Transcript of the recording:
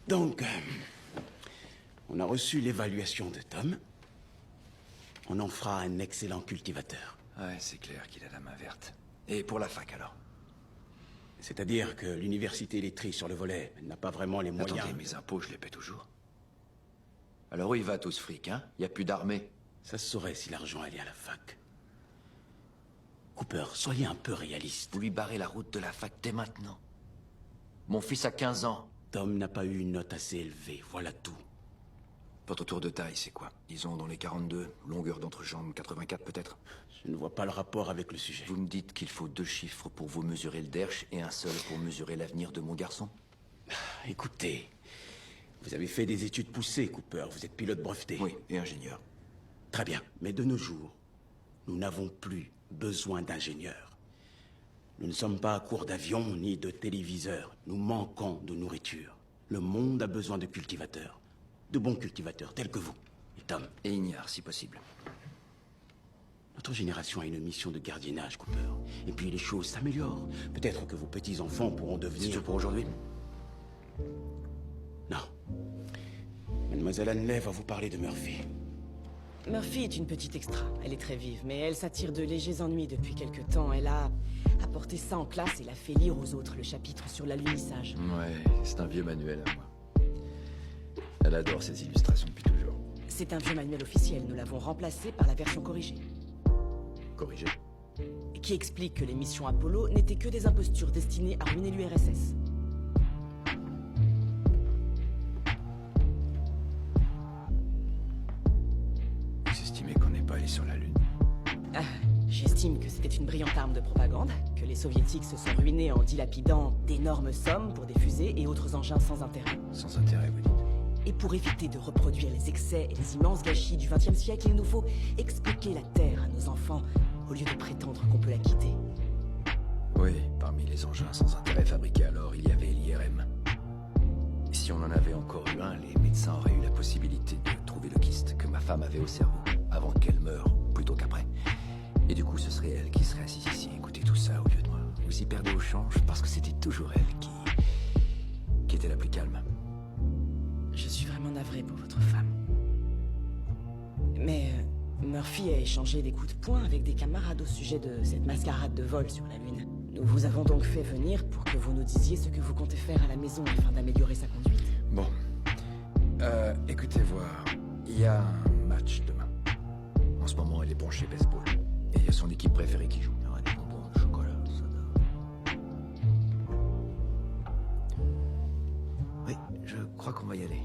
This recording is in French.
Donc, on a reçu l'évaluation de Tom. On en fera un excellent cultivateur. Ouais, c'est clair qu'il a la main verte. Et pour la fac, alors? C'est-à-dire que l'université lettrée sur le volet n'a pas vraiment les moyens... Attendez, mes impôts, je les paie toujours. Alors où il va tout ce fric, hein? Y a plus d'armée. Ça se saurait si l'argent allait à la fac. Cooper, soyez un peu réaliste. Vous lui barrez la route de la fac dès maintenant. Mon fils a 15 ans. Tom n'a pas eu une note assez élevée, voilà tout. Votre tour de taille, c'est quoi? Disons dans les 42, longueur d'entrejambe 84 peut-être? Je ne vois pas le rapport avec le sujet. Vous me dites qu'il faut 2 chiffres pour vous mesurer le derche et un seul pour mesurer l'avenir de mon garçon? Écoutez, vous avez fait des études poussées, Cooper. Vous êtes pilote breveté. Oui, et ingénieur. Très bien, mais de nos jours, nous n'avons plus besoin d'ingénieurs. Nous ne sommes pas à court d'avions ni de téléviseurs. Nous manquons de nourriture. Le monde a besoin de cultivateurs. De bons cultivateurs, tels que vous. Et Tom. Et ignare, si possible. Notre génération a une mission de gardiennage, Cooper. Et puis les choses s'améliorent. Peut-être que vos petits-enfants pourront devenir... C'est tout pour aujourd'hui? Non. Mademoiselle Hanley va vous parler de Murphy. Murphy est une petite extra. Elle est très vive, mais elle s'attire de légers ennuis depuis quelque temps. Elle a apporté ça en classe et l'a fait lire aux autres le chapitre sur l'alunissage. Ouais, c'est un vieux manuel à moi. Elle adore ces illustrations depuis toujours. C'est un vieux manuel officiel. Nous l'avons remplacé par la version corrigée. Corrigé. Qui explique que les missions Apollo n'étaient que des impostures destinées à ruiner l'URSS. Vous estimez qu'on n'est pas allé sur la Lune? Ah, j'estime que c'était une brillante arme de propagande, que les soviétiques se sont ruinés en dilapidant d'énormes sommes pour des fusées et autres engins sans intérêt. Sans intérêt, vous dites? Et pour éviter de reproduire les excès et les immenses gâchis du XXe siècle, il nous faut expliquer la Terre à nos enfants, au lieu de prétendre qu'on peut la quitter. Oui, parmi les engins sans intérêt fabriqués alors, il y avait l'IRM. Et si on en avait encore eu un, les médecins auraient eu la possibilité de trouver le kyste que ma femme avait au cerveau, avant qu'elle meure, plutôt qu'après. Et du coup, ce serait elle qui serait assise ici, écouter tout ça au lieu de moi. Vous y perdez au change parce que c'était toujours elle qui était la plus calme. Je suis vraiment navré pour votre femme. Mais Murphy a échangé des coups de poing avec des camarades au sujet de cette mascarade de vol sur la Lune. Nous vous avons donc fait venir pour que vous nous disiez ce que vous comptez faire à la maison afin d'améliorer sa conduite. Bon. Écoutez voir. Il y a un match demain. En ce moment, elle est branchée baseball. Et il y a son équipe préférée qui joue. Il y aura des bonbons, du chocolat, soda. Oui, je crois qu'on va y aller.